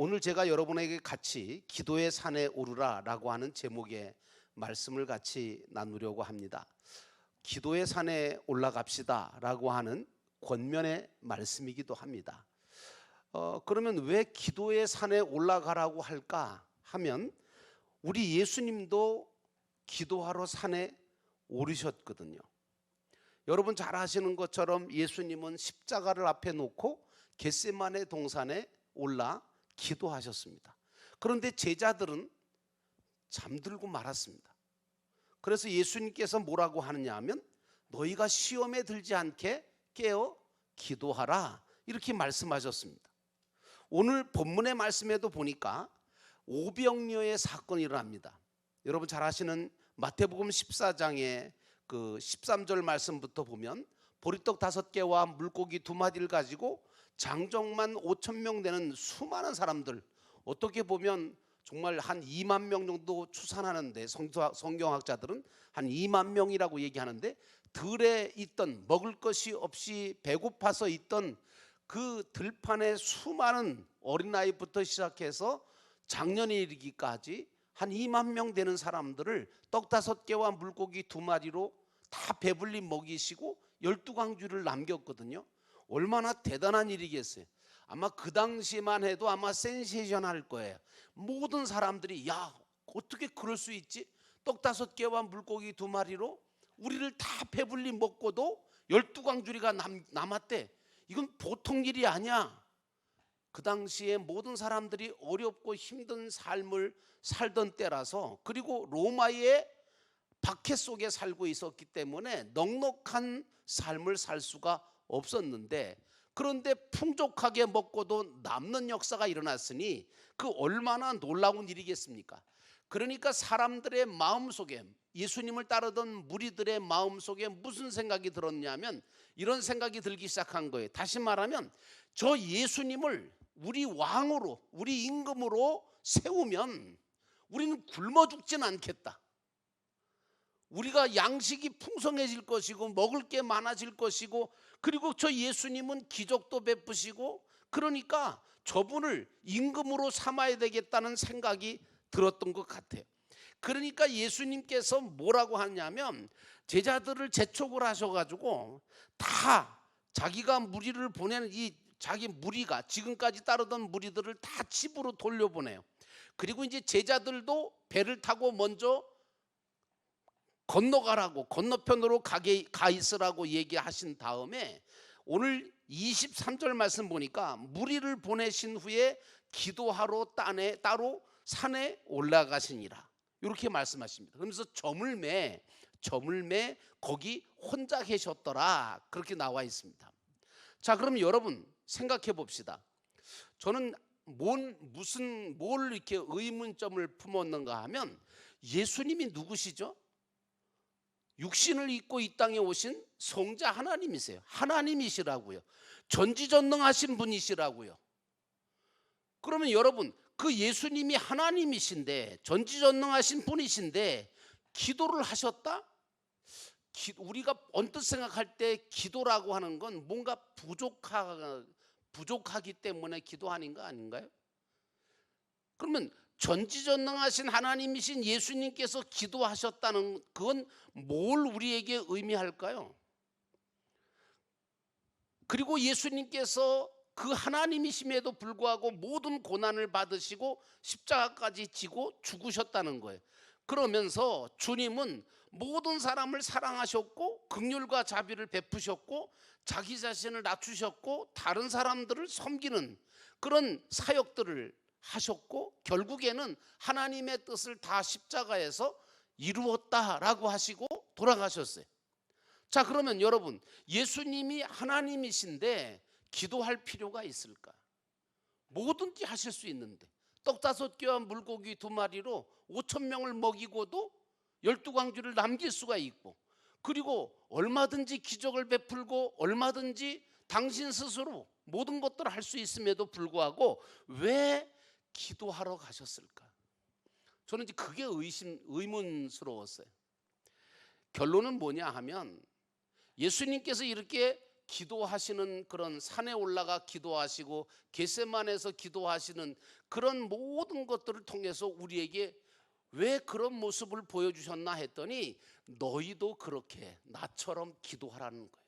오늘 제가 여러분에게 같이 기도의 산에 오르라 라고 하는 제목의 말씀을 같이 나누려고 합니다. 기도의 산에 올라갑시다 라고 하는 권면의 말씀이기도 합니다. 그러면 왜 기도의 산에 올라가라고 할까 하면 우리 예수님도 기도하러 산에 오르셨거든요. 여러분 잘 아시는 것처럼 예수님은 십자가를 앞에 놓고 겟세마네 동산에 올라 기도하셨습니다. 그런데 제자들은 잠들고 말았습니다. 그래서 예수님께서 뭐라고 하느냐 하면 너희가 시험에 들지 않게 깨어 기도하라 이렇게 말씀하셨습니다. 오늘 본문의 말씀에도 보니까 오병이어의 사건이 일어납니다. 여러분 잘 아시는 마태복음 14장의 그 13절 말씀부터 보면 보리떡 5개와 물고기 2마리를 가지고 장정만 5,000명 되는 수많은 사람들, 어떻게 보면 정말 한 2만 명 정도 추산하는데 성경학자들은 한 2만 명이라고 얘기하는데 들에 있던 먹을 것이 없이 배고파서 있던 그 들판에 수많은 어린아이부터 시작해서 장년에 이르기까지 한 2만 명 되는 사람들을 떡 5개와 물고기 2마리로 다 배불리 먹이시고 12광주를 남겼거든요. 얼마나 대단한 일이겠어요. 아마 그 당시만 해도 아마 센세이션할 거예요. 모든 사람들이 야 어떻게 그럴 수 있지? 떡 5개와 물고기 2마리로 우리를 다 배불리 먹고도 12광주리가 남았대. 이건 보통 일이 아니야. 그 당시에 모든 사람들이 어렵고 힘든 삶을 살던 때라서, 그리고 로마의 박해 속에 살고 있었기 때문에 넉넉한 삶을 살 수가 없었는데, 그런데 풍족하게 먹고도 남는 역사가 일어났으니 그 얼마나 놀라운 일이겠습니까? 그러니까 사람들의 마음속에, 예수님을 따르던 무리들의 마음속에 무슨 생각이 들었냐면 이런 생각이 들기 시작한 거예요. 다시 말하면 저 예수님을 우리 왕으로, 우리 임금으로 세우면 우리는 굶어 죽진 않겠다. 우리가 양식이 풍성해질 것이고 먹을 게 많아질 것이고, 그리고 저 예수님은 기적도 베푸시고, 그러니까 저분을 임금으로 삼아야 되겠다는 생각이 들었던 것 같아요. 그러니까 예수님께서 뭐라고 하냐면 제자들을 재촉을 하셔가지고 다 자기가 무리를 보내는 이 자기 무리가 지금까지 따르던 무리들을 다 집으로 돌려보내요. 그리고 이제 제자들도 배를 타고 먼저 건너가라고, 건너편으로 가 있으라고 얘기하신 다음에 오늘 23절 말씀 보니까 무리를 보내신 후에 기도하러 따로 산에 올라가시니라 이렇게 말씀하십니다. 그러면서 점을 매 거기 혼자 계셨더라 그렇게 나와 있습니다. 자, 그럼 여러분 생각해 봅시다. 저는 뭘 이렇게 의문점을 품었는가 하면 예수님이 누구시죠? 육신을 입고 이 땅에 오신 성자 하나님이세요. 하나님이시라고요. 전지전능하신 분이시라고요. 그러면 여러분 그 예수님이 하나님이신데 전지전능하신 분이신데 기도를 하셨다? 우리가 언뜻 생각할 때 기도라고 하는 건 뭔가 부족하기 때문에 기도하는 거 아닌가요? 그러면 전지전능하신 하나님이신 예수님께서 기도하셨다는 그건 뭘 우리에게 의미할까요? 그리고 예수님께서 그 하나님이심에도 불구하고 모든 고난을 받으시고 십자가까지 지고 죽으셨다는 거예요. 그러면서 주님은 모든 사람을 사랑하셨고 긍휼과 자비를 베푸셨고 자기 자신을 낮추셨고 다른 사람들을 섬기는 그런 사역들을 하셨고 결국에는 하나님의 뜻을 다 십자가에서 이루었다라고 하시고 돌아가셨어요. 자, 그러면 여러분 예수님이 하나님이신데 기도할 필요가 있을까? 뭐든지 하실 수 있는데 떡 5개와 물고기 2마리로 5,000명을 먹이고도 12광주를 남길 수가 있고, 그리고 얼마든지 기적을 베풀고 얼마든지 당신 스스로 모든 것들을 할 수 있음에도 불구하고 왜 기도하러 가셨을까? 저는 이제 그게 의문스러웠어요. 결론은 뭐냐 하면 예수님께서 이렇게 기도하시는 그런 산에 올라가 기도하시고 겟세마네에서 기도하시는 그런 모든 것들을 통해서 우리에게 왜 그런 모습을 보여주셨나 했더니 너희도 그렇게 나처럼 기도하라는 거예요.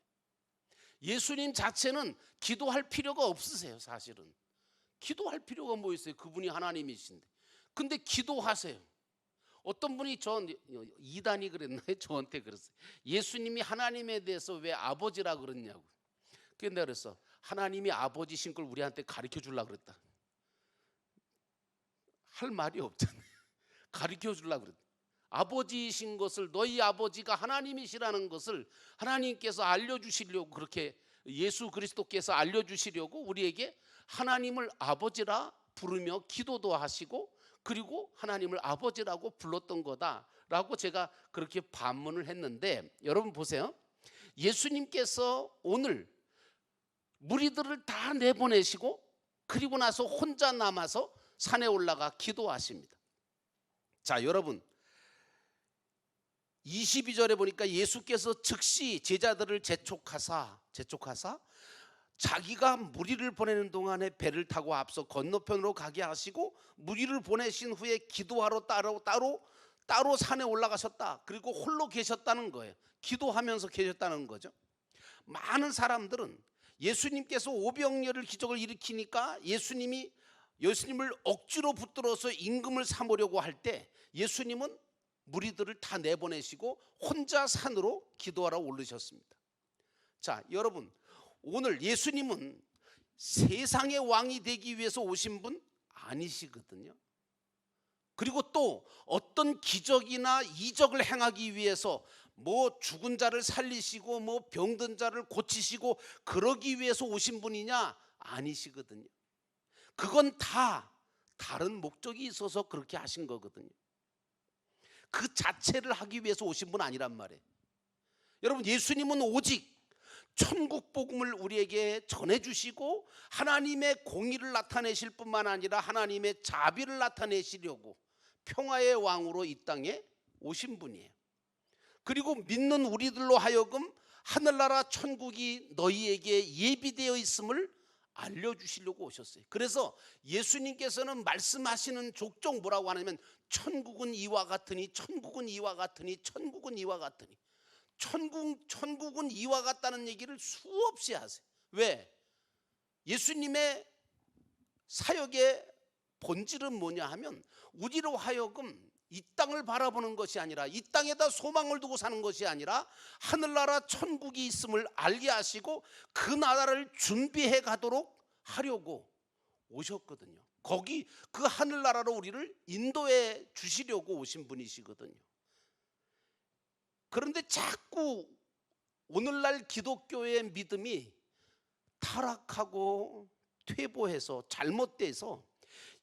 예수님 자체는 기도할 필요가 없으세요. 사실은 기도할 필요가 뭐 있어요? 그분이 하나님이신데. 근데 기도하세요. 어떤 분이 이단이 그랬나요? 저한테 그랬어요. 예수님이 하나님에 대해서 왜 아버지라 그랬냐고. 그래서 내가 그랬어. 하나님이 아버지신 걸 우리한테 가르쳐 주려고 그랬다. 할 말이 없잖아요. 가르쳐 주려고 그랬다. 아버지이신 것을, 너희 아버지가 하나님이시라는 것을 하나님께서 알려주시려고, 그렇게 예수 그리스도께서 알려주시려고 우리에게 하나님을 아버지라 부르며 기도도 하시고 그리고 하나님을 아버지라고 불렀던 거다라고 제가 그렇게 반문을 했는데, 여러분 보세요. 예수님께서 오늘 무리들을 다 내보내시고 그리고 나서 혼자 남아서 산에 올라가 기도하십니다. 자, 여러분 22절에 보니까 예수께서 즉시 제자들을 재촉하사 자기가 무리를 보내는 동안에 배를 타고 앞서 건너편으로 가게 하시고 무리를 보내신 후에 기도하러 따로 산에 올라가셨다. 그리고 홀로 계셨다는 거예요. 기도하면서 계셨다는 거죠. 많은 사람들은 예수님께서 오병이어를 기적을 일으키니까 예수님을 억지로 붙들어서 임금을 삼으려고 할 때 예수님은 무리들을 다 내보내시고 혼자 산으로 기도하러 오르셨습니다. 자, 여러분 오늘 예수님은 세상의 왕이 되기 위해서 오신 분 아니시거든요. 그리고 또 어떤 기적이나 이적을 행하기 위해서 뭐 죽은 자를 살리시고 뭐 병든 자를 고치시고 그러기 위해서 오신 분이냐? 아니시거든요. 그건 다 다른 목적이 있어서 그렇게 하신 거거든요. 그 자체를 하기 위해서 오신 분 아니란 말이에요. 여러분 예수님은 오직 천국 복음을 우리에게 전해주시고 하나님의 공의를 나타내실 뿐만 아니라 하나님의 자비를 나타내시려고 평화의 왕으로 이 땅에 오신 분이에요. 그리고 믿는 우리들로 하여금 하늘나라 천국이 너희에게 예비되어 있음을 알려주시려고 오셨어요. 그래서 예수님께서는 말씀하시는 족종 뭐라고 하냐면 천국은 이와 같으니 천국은 이와 같으니 천국은 이와 같으니 천국은 이와 같다는 얘기를 수없이 하세요. 왜? 예수님의 사역의 본질은 뭐냐 하면 우리로 하여금 이 땅을 바라보는 것이 아니라 이 땅에다 소망을 두고 사는 것이 아니라 하늘나라 천국이 있음을 알게 하시고 그 나라를 준비해 가도록 하려고 오셨거든요. 거기 그 하늘나라로 우리를 인도해 주시려고 오신 분이시거든요. 그런데 자꾸 오늘날 기독교의 믿음이 타락하고 퇴보해서 잘못돼서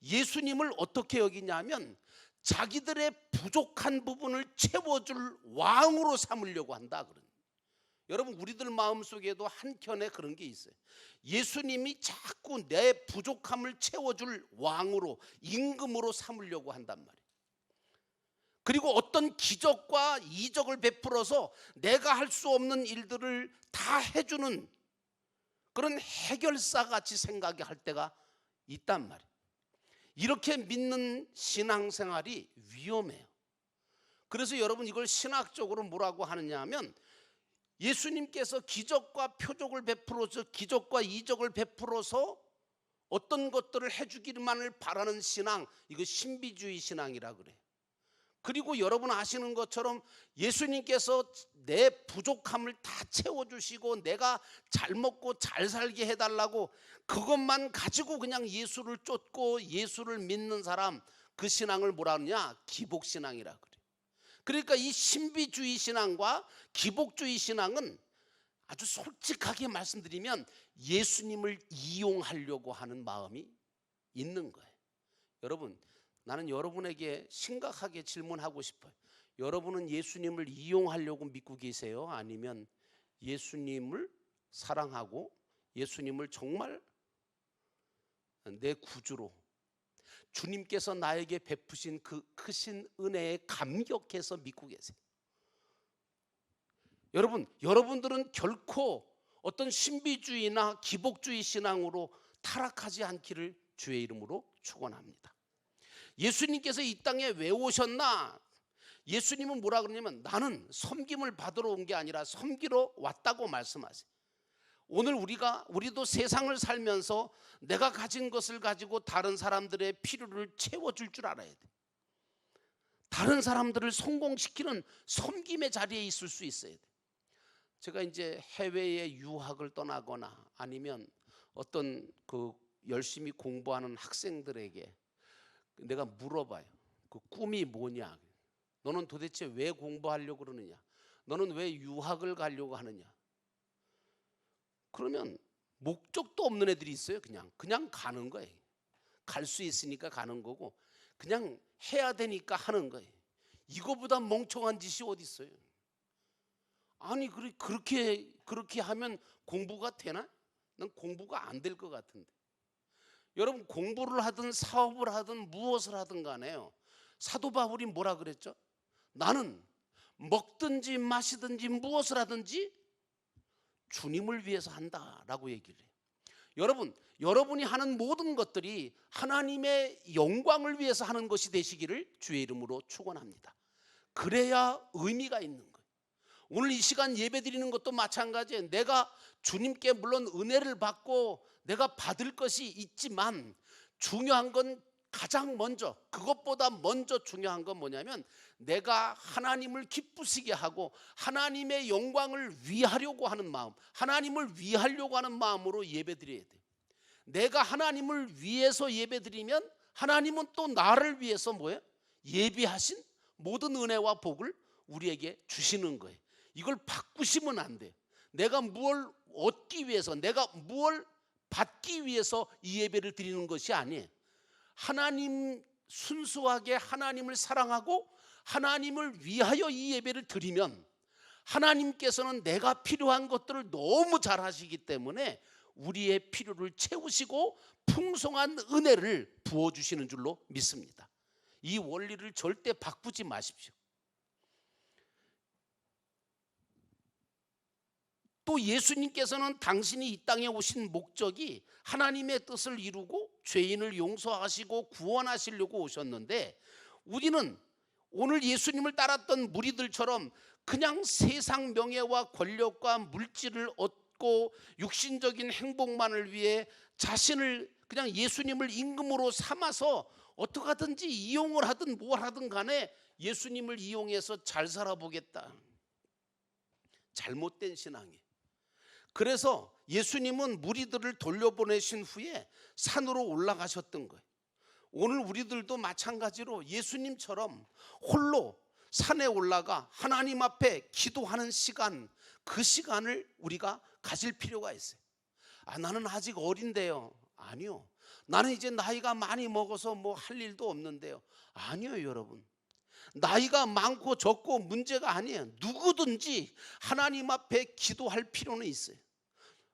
예수님을 어떻게 여기냐면 자기들의 부족한 부분을 채워줄 왕으로 삼으려고 한다 그런. 여러분 우리들 마음속에도 한켠에 그런 게 있어요. 예수님이 자꾸 내 부족함을 채워줄 왕으로 임금으로 삼으려고 한단 말이에요. 그리고 어떤 기적과 이적을 베풀어서 내가 할 수 없는 일들을 다 해주는 그런 해결사 같이 생각할 때가 있단 말이에요. 이렇게 믿는 신앙생활이 위험해요. 그래서 여러분 이걸 신학적으로 뭐라고 하느냐 하면 예수님께서 기적과 표적을 베풀어서 기적과 이적을 베풀어서 어떤 것들을 해주기만을 바라는 신앙, 이거 신비주의 신앙이라 그래요. 그리고 여러분 아시는 것처럼 예수님께서 내 부족함을 다 채워주시고 내가 잘 먹고 잘 살게 해달라고 그것만 가지고 그냥 예수를 쫓고 예수를 믿는 사람, 그 신앙을 뭐라 하느냐? 기복신앙이라 그래요. 그러니까 이 신비주의 신앙과 기복주의 신앙은 아주 솔직하게 말씀드리면 예수님을 이용하려고 하는 마음이 있는 거예요. 여러분 나는 여러분에게 심각하게 질문하고 싶어요. 여러분은 예수님을 이용하려고 믿고 계세요? 아니면 예수님을 사랑하고 예수님을 정말 내 구주로 주님께서 나에게 베푸신 그 크신 은혜에 감격해서 믿고 계세요? 여러분들은 결코 어떤 신비주의나 기복주의 신앙으로 타락하지 않기를 주의 이름으로 축원합니다. 예수님께서 이 땅에 왜 오셨나? 예수님은 뭐라 그러냐면 나는 섬김을 받으러 온 게 아니라 섬기러 왔다고 말씀하세요. 오늘 우리도 세상을 살면서 내가 가진 것을 가지고 다른 사람들의 필요를 채워줄 줄 알아야 돼. 다른 사람들을 성공시키는 섬김의 자리에 있을 수 있어야 돼. 제가 이제 해외에 유학을 떠나거나 아니면 어떤 그 열심히 공부하는 학생들에게 내가 물어봐요. 그 꿈이 뭐냐? 너는 도대체 왜 공부하려고 그러느냐? 너는 왜 유학을 가려고 하느냐? 그러면 목적도 없는 애들이 있어요. 그냥 가는 거예요. 갈 수 있으니까 가는 거고 그냥 해야 되니까 하는 거예요. 이거보다 멍청한 짓이 어디 있어요? 아니 그렇게 하면 공부가 되나? 난 공부가 안 될 것 같은데. 여러분 공부를 하든 사업을 하든 무엇을 하든 간에요. 사도 바울이 뭐라 그랬죠? 나는 먹든지 마시든지 무엇을 하든지 주님을 위해서 한다라고 얘기를 해요. 여러분이 하는 모든 것들이 하나님의 영광을 위해서 하는 것이 되시기를 주의 이름으로 축원합니다. 그래야 의미가 있는 거예요. 오늘 이 시간 예배 드리는 것도 마찬가지예요. 내가 주님께 물론 은혜를 받고 내가 받을 것이 있지만 중요한 건 가장 먼저 그것보다 먼저 중요한 건 뭐냐면 내가 하나님을 기쁘시게 하고 하나님의 영광을 위하려고 하는 마음, 하나님을 위하려고 하는 마음으로 예배드려야 돼요. 내가 하나님을 위해서 예배드리면 하나님은 또 나를 위해서 뭐예요? 예비하신 모든 은혜와 복을 우리에게 주시는 거예요. 이걸 바꾸시면 안 돼요. 내가 무엇을 얻기 위해서, 내가 무엇을 받기 위해서 이 예배를 드리는 것이 아니에요. 하나님, 순수하게 하나님을 사랑하고 하나님을 위하여 이 예배를 드리면 하나님께서는 내가 필요한 것들을 너무 잘 하시기 때문에 우리의 필요를 채우시고 풍성한 은혜를 부어주시는 줄로 믿습니다. 이 원리를 절대 바꾸지 마십시오. 또 예수님께서는 당신이 이 땅에 오신 목적이 하나님의 뜻을 이루고 죄인을 용서하시고 구원하시려고 오셨는데 우리는 오늘 예수님을 따랐던 무리들처럼 그냥 세상 명예와 권력과 물질을 얻고 육신적인 행복만을 위해 자신을 그냥 예수님을 임금으로 삼아서 어떻게 하든지 이용을 하든 뭘 하든 간에 예수님을 이용해서 잘 살아보겠다. 잘못된 신앙이에요. 그래서 예수님은 무리들을 돌려보내신 후에 산으로 올라가셨던 거예요. 오늘 우리들도 마찬가지로 예수님처럼 홀로 산에 올라가 하나님 앞에 기도하는 시간, 그 시간을 우리가 가질 필요가 있어요. 나는 아직 어린데요. 아니요. 나는 이제 나이가 많이 먹어서 뭐 할 일도 없는데요. 아니요, 여러분. 나이가 많고 적고 문제가 아니에요. 누구든지 하나님 앞에 기도할 필요는 있어요.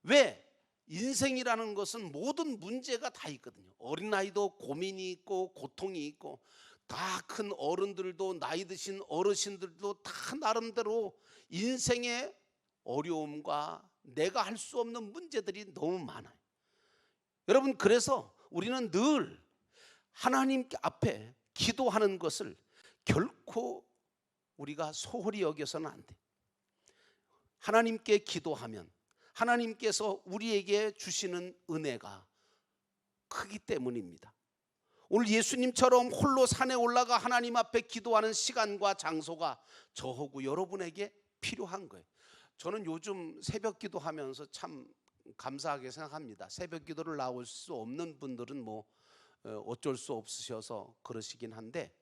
왜? 인생이라는 것은 모든 문제가 다 있거든요. 어린아이도 고민이 있고 고통이 있고 다 큰 어른들도 나이 드신 어르신들도 다 나름대로 인생의 어려움과 내가 할 수 없는 문제들이 너무 많아요. 여러분 그래서 우리는 늘 하나님 앞에 기도하는 것을 결코 우리가 소홀히 여겨서는 안 돼. 하나님께 기도하면 하나님께서 우리에게 주시는 은혜가 크기 때문입니다. 오늘 예수님처럼 홀로 산에 올라가 하나님 앞에 기도하는 시간과 장소가 저하고 여러분에게 필요한 거예요. 저는 요즘 새벽 기도하면서 참 감사하게 생각합니다. 새벽 기도를 나올 수 없는 분들은 뭐 어쩔 수 없으셔서 그러시긴 한데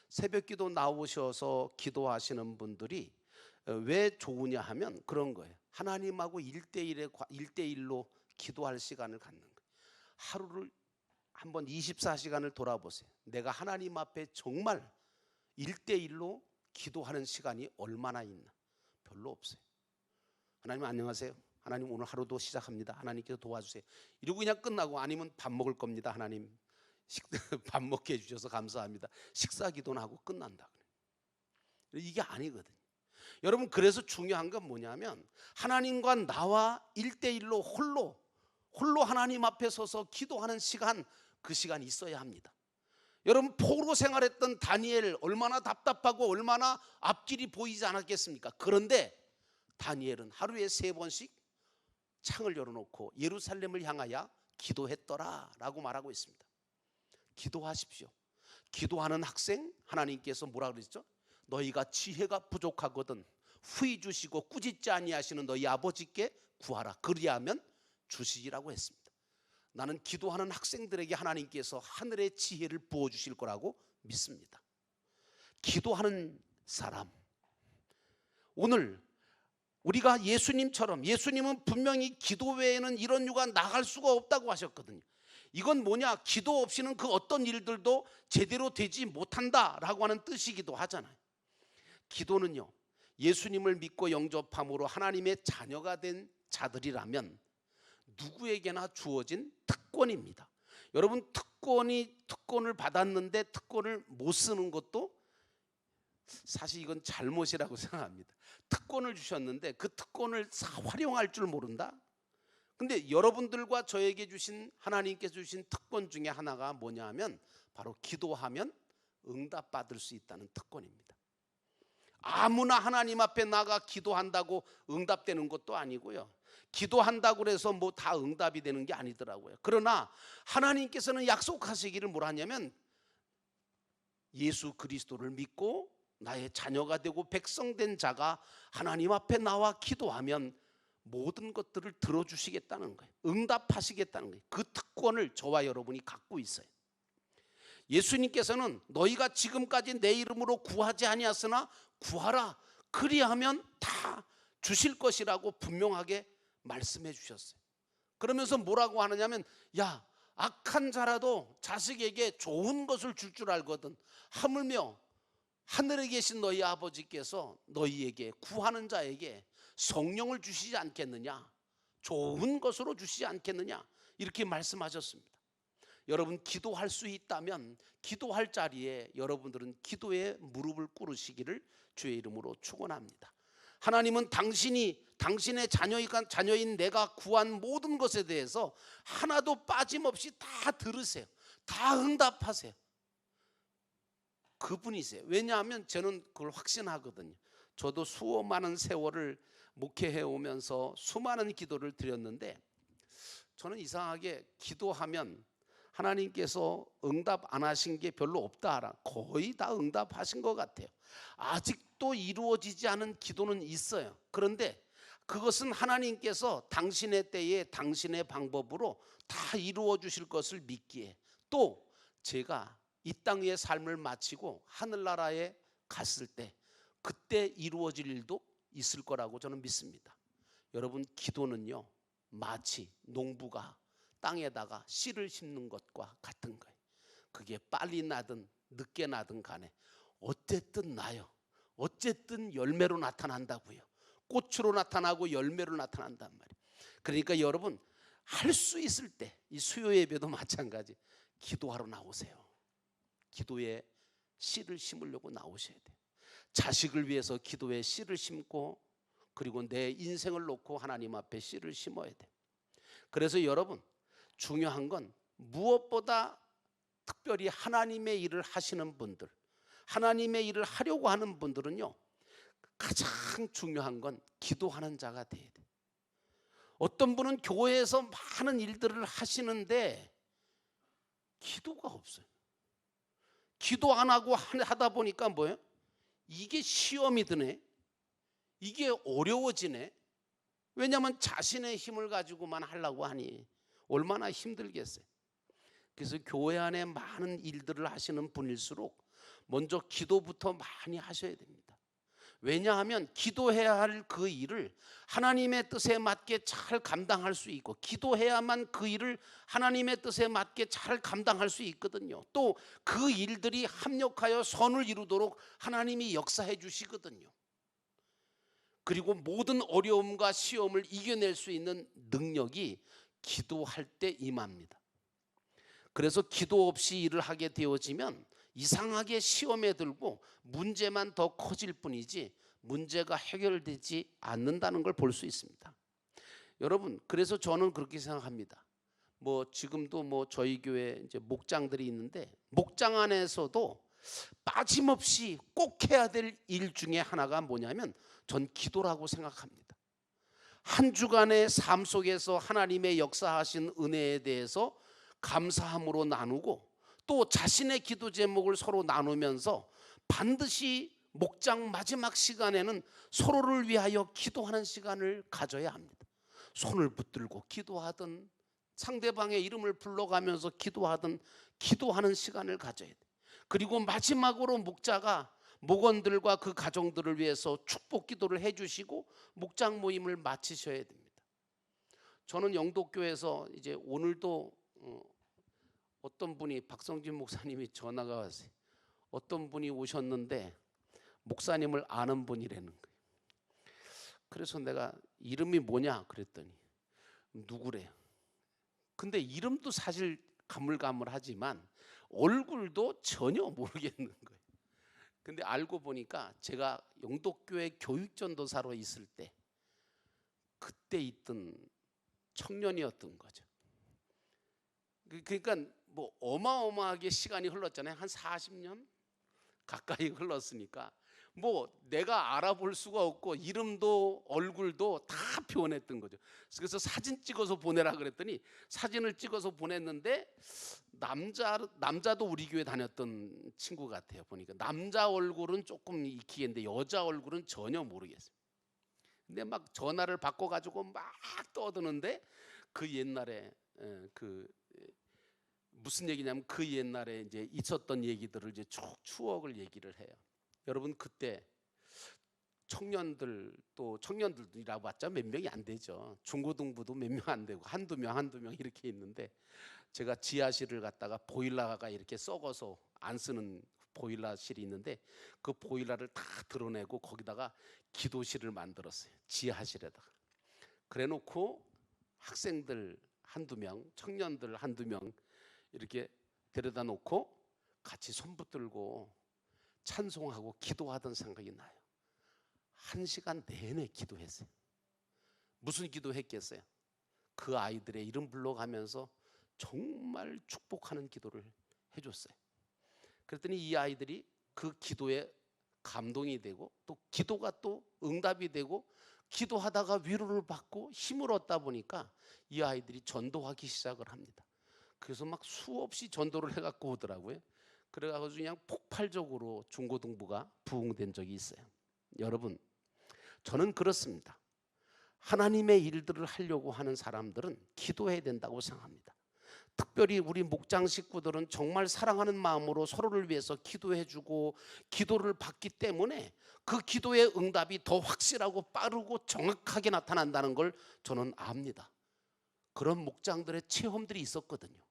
새벽 기도 나오셔서 기도하시는 분들이 왜 좋으냐 하면 그런 거예요. 하나님하고 1대1로 기도할 시간을 갖는 거예요. 하루를 한번 24시간을 돌아보세요. 내가 하나님 앞에 정말 1대1로 기도하는 시간이 얼마나 있나? 별로 없어요. 하나님 안녕하세요. 하나님 오늘 하루도 시작합니다. 하나님께서 도와주세요. 이러고 그냥 끝나고 아니면 밥 먹을 겁니다. 하나님 밥 먹게 해주셔서 감사합니다. 식사 기도는 하고 끝난다. 이게 아니거든요. 여러분, 그래서 중요한 건 뭐냐면 하나님과 나와 1대1로 홀로 하나님 앞에 서서 기도하는 시간, 그 시간이 있어야 합니다. 여러분, 포로 생활했던 다니엘 얼마나 답답하고 얼마나 앞길이 보이지 않았겠습니까? 그런데 다니엘은 하루에 3번씩 창을 열어놓고 예루살렘을 향하여 기도했더라 라고 말하고 있습니다. 기도하십시오. 기도하는 학생, 하나님께서 뭐라 그랬죠? 너희가 지혜가 부족하거든 후히 주시고 꾸짖지 아니하시는 너희 아버지께 구하라. 그리하면 주시리라고 했습니다. 나는 기도하는 학생들에게 하나님께서 하늘의 지혜를 부어주실 거라고 믿습니다. 기도하는 사람, 오늘 우리가 예수님처럼, 예수님은 분명히 기도 외에는 이런 유가 나갈 수가 없다고 하셨거든요. 이건 뭐냐? 기도 없이는 그 어떤 일들도 제대로 되지 못한다라고 하는 뜻이기도 하잖아요. 기도는요, 예수님을 믿고 영접함으로 하나님의 자녀가 된 자들이라면 누구에게나 주어진 특권입니다. 여러분, 특권을 받았는데 특권을 못 쓰는 것도 사실 이건 잘못이라고 생각합니다. 특권을 주셨는데 그 특권을 활용할 줄 모른다? 근데 여러분들과 저에게 주신, 하나님께서 주신 특권 중에 하나가 뭐냐 하면 바로 기도하면 응답받을 수 있다는 특권입니다. 아무나 하나님 앞에 나가 기도한다고 응답되는 것도 아니고요, 기도한다고 해서 뭐 다 응답이 되는 게 아니더라고요. 그러나 하나님께서는 약속하시기를 뭐라 하냐면 예수 그리스도를 믿고 나의 자녀가 되고 백성된 자가 하나님 앞에 나와 기도하면 모든 것들을 들어주시겠다는 거예요. 응답하시겠다는 거예요. 그 특권을 저와 여러분이 갖고 있어요. 예수님께서는 너희가 지금까지 내 이름으로 구하지 아니하였으나 구하라, 그리하면 다 주실 것이라고 분명하게 말씀해 주셨어요. 그러면서 뭐라고 하느냐면, 야, 악한 자라도 자식에게 좋은 것을 줄 알거든 하물며 하늘에 계신 너희 아버지께서 너희에게, 구하는 자에게 성령을 주시지 않겠느냐, 좋은 것으로 주시지 않겠느냐, 이렇게 말씀하셨습니다. 여러분, 기도할 수 있다면 기도할 자리에 여러분들은 기도에 무릎을 꿇으시기를 주의 이름으로 축원합니다. 하나님은 당신의 자녀인 내가 구한 모든 것에 대해서 하나도 빠짐없이 다 들으세요. 다 응답하세요. 그분이세요. 왜냐하면 저는 그걸 확신하거든요. 저도 수많은 세월을 목회해 오면서 수많은 기도를 드렸는데 저는 이상하게 기도하면 하나님께서 응답 안 하신 게 별로 없다, 거의 다 응답하신 것 같아요. 아직도 이루어지지 않은 기도는 있어요. 그런데 그것은 하나님께서 당신의 때에 당신의 방법으로 다 이루어 주실 것을 믿기에, 또 제가 이 땅의 삶을 마치고 하늘나라에 갔을 때 그때 이루어질 일도 있을 거라고 저는 믿습니다. 여러분, 기도는요 마치 농부가 땅에다가 씨를 심는 것과 같은 거예요. 그게 빨리 나든 늦게 나든 간에 어쨌든 나요. 어쨌든 열매로 나타난다고요. 꽃으로 나타나고 열매로 나타난단 말이에요. 그러니까 여러분, 할 수 있을 때, 이 수요 예배도 마찬가지, 기도하러 나오세요. 기도에 씨를 심으려고 나오셔야 돼요. 자식을 위해서 기도에 씨를 심고, 그리고 내 인생을 놓고 하나님 앞에 씨를 심어야 돼요. 그래서 여러분, 중요한 건 무엇보다 특별히 하나님의 일을 하시는 분들, 하나님의 일을 하려고 하는 분들은요, 가장 중요한 건 기도하는 자가 돼야 돼요. 어떤 분은 교회에서 많은 일들을 하시는데 기도가 없어요. 기도 안 하고 하다 보니까 뭐예요? 이게 시험이 드네, 이게 어려워지네. 왜냐하면 자신의 힘을 가지고만 하려고 하니 얼마나 힘들겠어요. 그래서 교회 안에 많은 일들을 하시는 분일수록 먼저 기도부터 많이 하셔야 됩니다. 왜냐하면 기도해야 할 그 일을 하나님의 뜻에 맞게 잘 감당할 수 있고, 기도해야만 그 일을 하나님의 뜻에 맞게 잘 감당할 수 있거든요. 또 그 일들이 합력하여 선을 이루도록 하나님이 역사해 주시거든요. 그리고 모든 어려움과 시험을 이겨낼 수 있는 능력이 기도할 때 임합니다. 그래서 기도 없이 일을 하게 되어지면 이상하게 시험에 들고 문제만 더 커질 뿐이지 문제가 해결되지 않는다는 걸 볼 수 있습니다. 여러분, 그래서 저는 그렇게 생각합니다. 지금도 저희 교회 이제 목장들이 있는데, 목장 안에서도 빠짐없이 꼭 해야 될 일 중에 하나가 뭐냐면 전 기도라고 생각합니다. 한 주간의 삶 속에서 하나님의 역사하신 은혜에 대해서 감사함으로 나누고, 또 자신의 기도 제목을 서로 나누면서 반드시 목장 마지막 시간에는 서로를 위하여 기도하는 시간을 가져야 합니다. 손을 붙들고 기도하든 상대방의 이름을 불러가면서 기도하든 기도하는 시간을 가져야 돼요. 그리고 마지막으로 목자가 목원들과 그 가정들을 위해서 축복 기도를 해주시고 목장 모임을 마치셔야 됩니다. 저는 영도교회에서 이제 오늘도 어떤 분이, 박성진 목사님이 전화가 왔어요. 어떤 분이 오셨는데 목사님을 아는 분이라는 거예요. 그래서 내가 이름이 뭐냐 그랬더니 누구래요. 근데 이름도 사실 가물가물하지만 얼굴도 전혀 모르겠는 거예요. 근데 알고 보니까 제가 영도교회 교육전도사로 있을 때 그때 있던 청년이었던 거죠. 그러니까 어마어마하게 시간이 흘렀잖아요. 한 40년 가까이 흘렀으니까 내가 알아볼 수가 없고 이름도 얼굴도 다 변했던 거죠. 그래서 사진 찍어서 보내라 그랬더니 사진을 찍어서 보냈는데 남자도 우리 교회 다녔던 친구 같아요. 보니까 남자 얼굴은 조금 익히겠는데 여자 얼굴은 전혀 모르겠어요. 근데 막 전화를 바꿔가지고 막 떠드는데 그 옛날에 무슨 얘기냐면 그 옛날에 이제 있었던 얘기들을 이제 추억을 얘기를 해요. 여러분, 그때 청년들, 또 청년들이라고 봤자 몇 명이 안 되죠. 중고등부도 몇 명 안 되고 한두 명 이렇게 있는데, 제가 지하실을 갔다가 보일러가 이렇게 썩어서 안 쓰는 보일러실이 있는데 그 보일러를 다 드러내고 거기다가 기도실을 만들었어요. 지하실에다가. 그래 놓고 학생들 한두 명, 청년들 한두 명 이렇게 데려다 놓고 같이 손 붙들고 찬송하고 기도하던 생각이 나요. 1시간 내내 기도했어요. 무슨 기도했겠어요? 그 아이들의 이름 불러가면서 정말 축복하는 기도를 해줬어요. 그랬더니 이 아이들이 그 기도에 감동이 되고 또 기도가 또 응답이 되고 기도하다가 위로를 받고 힘을 얻다 보니까 이 아이들이 전도하기 시작을 합니다. 그래서 막 수없이 전도를 해갖고 오더라고요. 그래가지고 그냥 폭발적으로 중고등부가 부흥된 적이 있어요. 여러분, 저는 그렇습니다. 하나님의 일들을 하려고 하는 사람들은 기도해야 된다고 생각합니다. 특별히 우리 목장 식구들은 정말 사랑하는 마음으로 서로를 위해서 기도해주고 기도를 받기 때문에 그 기도의 응답이 더 확실하고 빠르고 정확하게 나타난다는 걸 저는 압니다. 그런 목장들의 체험들이 있었거든요.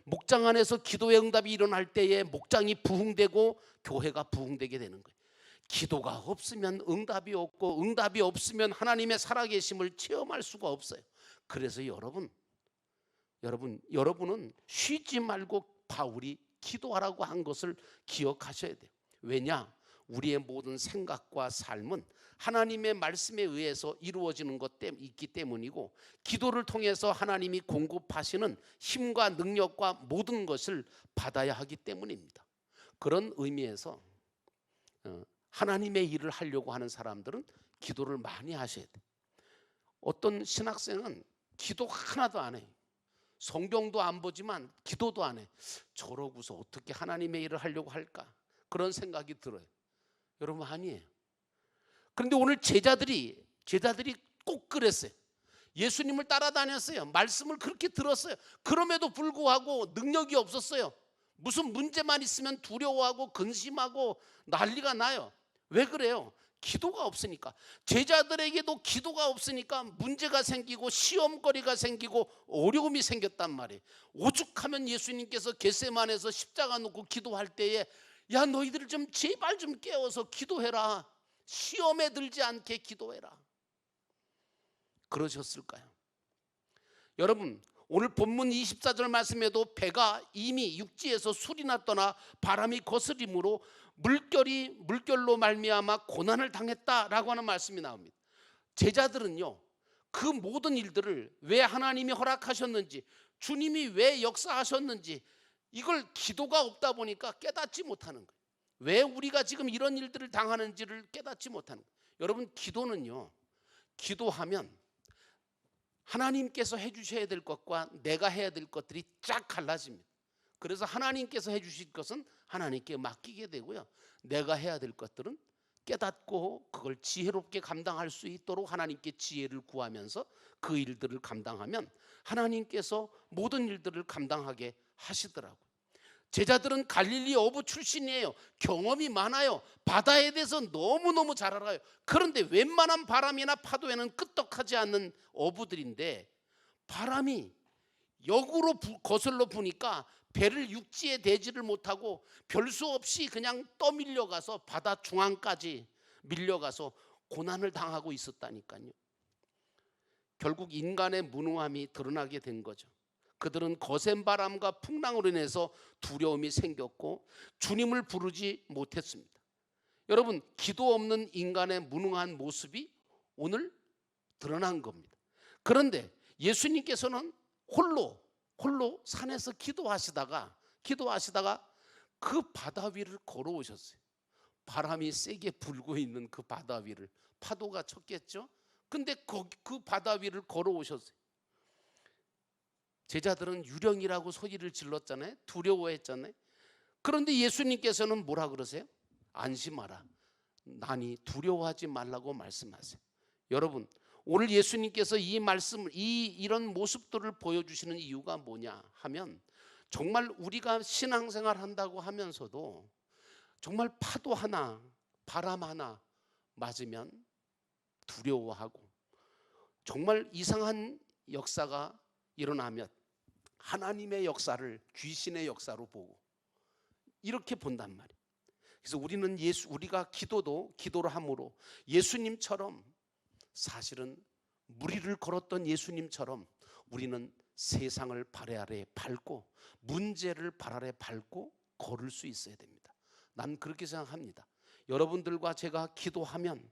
목장 안에서 기도의 응답이 일어날 때에 목장이 부흥되고 교회가 부흥되게 되는 거예요. 기도가 없으면 응답이 없고 응답이 없으면 하나님의 살아계심을 체험할 수가 없어요. 그래서 여러분은 쉬지 말고 바울이 기도하라고 한 것을 기억하셔야 돼요. 왜냐? 우리의 모든 생각과 삶은 하나님의 말씀에 의해서 이루어지는 것 있기 때문이고, 기도를 통해서 하나님이 공급하시는 힘과 능력과 모든 것을 받아야 하기 때문입니다. 그런 의미에서 하나님의 일을 하려고 하는 사람들은 기도를 많이 하셔야 돼요. 어떤 신학생은 기도 하나도 안 해요. 성경도 안 보지만 기도도 안 해. 저러고서 어떻게 하나님의 일을 하려고 할까? 그런 생각이 들어요. 여러분, 아니에요. 그런데 오늘 제자들이 꼭 그랬어요. 예수님을 따라다녔어요. 말씀을 그렇게 들었어요. 그럼에도 불구하고 능력이 없었어요. 무슨 문제만 있으면 두려워하고 근심하고 난리가 나요. 왜 그래요? 기도가 없으니까. 제자들에게도 기도가 없으니까 문제가 생기고 시험거리가 생기고 어려움이 생겼단 말이에요. 오죽하면 예수님께서 겟세마네에서 십자가 놓고 기도할 때에 야, 너희들 좀 제발 좀 깨워서 기도해라. 시험에 들지 않게 기도해라. 그러셨을까요? 여러분, 오늘 본문 24절 말씀에도 배가 이미 육지에서 술이 났거나 바람이 거스림으로 물결로 말미암아 고난을 당했다라고 하는 말씀이 나옵니다. 제자들은요, 그 모든 일들을 왜 하나님이 허락하셨는지, 주님이 왜 역사하셨는지, 이걸 기도가 없다 보니까 깨닫지 못하는 거예요. 왜 우리가 지금 이런 일들을 당하는지를 깨닫지 못하는 거예요. 여러분, 기도는요, 기도하면 하나님께서 해주셔야 될 것과 내가 해야 될 것들이 쫙 갈라집니다. 그래서 하나님께서 해주실 것은 하나님께 맡기게 되고요, 내가 해야 될 것들은 깨닫고 그걸 지혜롭게 감당할 수 있도록 하나님께 지혜를 구하면서 그 일들을 감당하면 하나님께서 모든 일들을 감당하게 하시더라고요. 제자들은 갈릴리 어부 출신이에요. 경험이 많아요. 바다에 대해서 너무너무 잘 알아요. 그런데 웬만한 바람이나 파도에는 끄떡하지 않는 어부들인데 바람이 역으로 거슬러 부니까 배를 육지에 대지를 못하고 별수 없이 그냥 떠밀려가서 바다 중앙까지 밀려가서 고난을 당하고 있었다니까요. 결국 인간의 무능함이 드러나게 된 거죠. 그들은 거센 바람과 풍랑으로 인해서 두려움이 생겼고 주님을 부르지 못했습니다. 여러분, 기도 없는 인간의 무능한 모습이 오늘 드러난 겁니다. 그런데 예수님께서는 홀로 산에서 기도하시다가 그 바다 위를 걸어오셨어요. 바람이 세게 불고 있는 그 바다 위를, 파도가 쳤겠죠. 근데 그 바다 위를 걸어오셨어요. 제자들은 유령이라고 소리를 질렀잖아요. 두려워했잖아요. 그런데 예수님께서는 뭐라 그러세요? 안심하라, 나니 두려워하지 말라고 말씀하세요. 여러분, 오늘 예수님께서 이 말씀을, 이런 모습들을 보여주시는 이유가 뭐냐 하면, 정말 우리가 신앙생활 한다고 하면서도 정말 파도 하나, 바람 하나 맞으면 두려워하고, 정말 이상한 역사가 일어나면 하나님의 역사를 귀신의 역사로 보고 이렇게 본단 말이에요. 그래서 우리가 기도를 함으로 예수님처럼, 사실은 무리를 걸었던 예수님처럼 우리는 세상을 발 아래 밟고, 문제를 발 아래 밟고 걸을 수 있어야 됩니다. 난 그렇게 생각합니다. 여러분들과 제가 기도하면,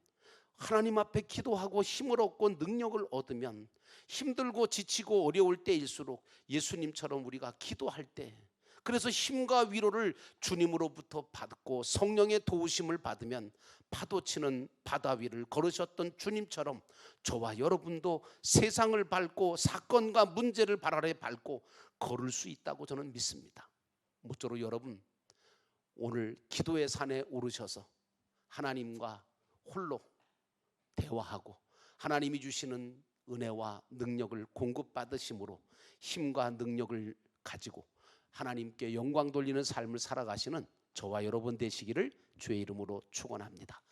하나님 앞에 기도하고 힘을 얻고 능력을 얻으면, 힘들고 지치고 어려울 때일수록 예수님처럼 우리가 기도할 때, 그래서 힘과 위로를 주님으로부터 받고 성령의 도우심을 받으면 파도치는 바다 위를 걸으셨던 주님처럼 저와 여러분도 세상을 밟고 사건과 문제를 발 아래 밟고 걸을 수 있다고 저는 믿습니다. 모쪼록 여러분, 오늘 기도의 산에 오르셔서 하나님과 홀로 대화하고 하나님이 주시는 은혜와 능력을 공급받으심으로 힘과 능력을 가지고 하나님께 영광 돌리는 삶을 살아가시는 저와 여러분 되시기를 주의 이름으로 축원합니다.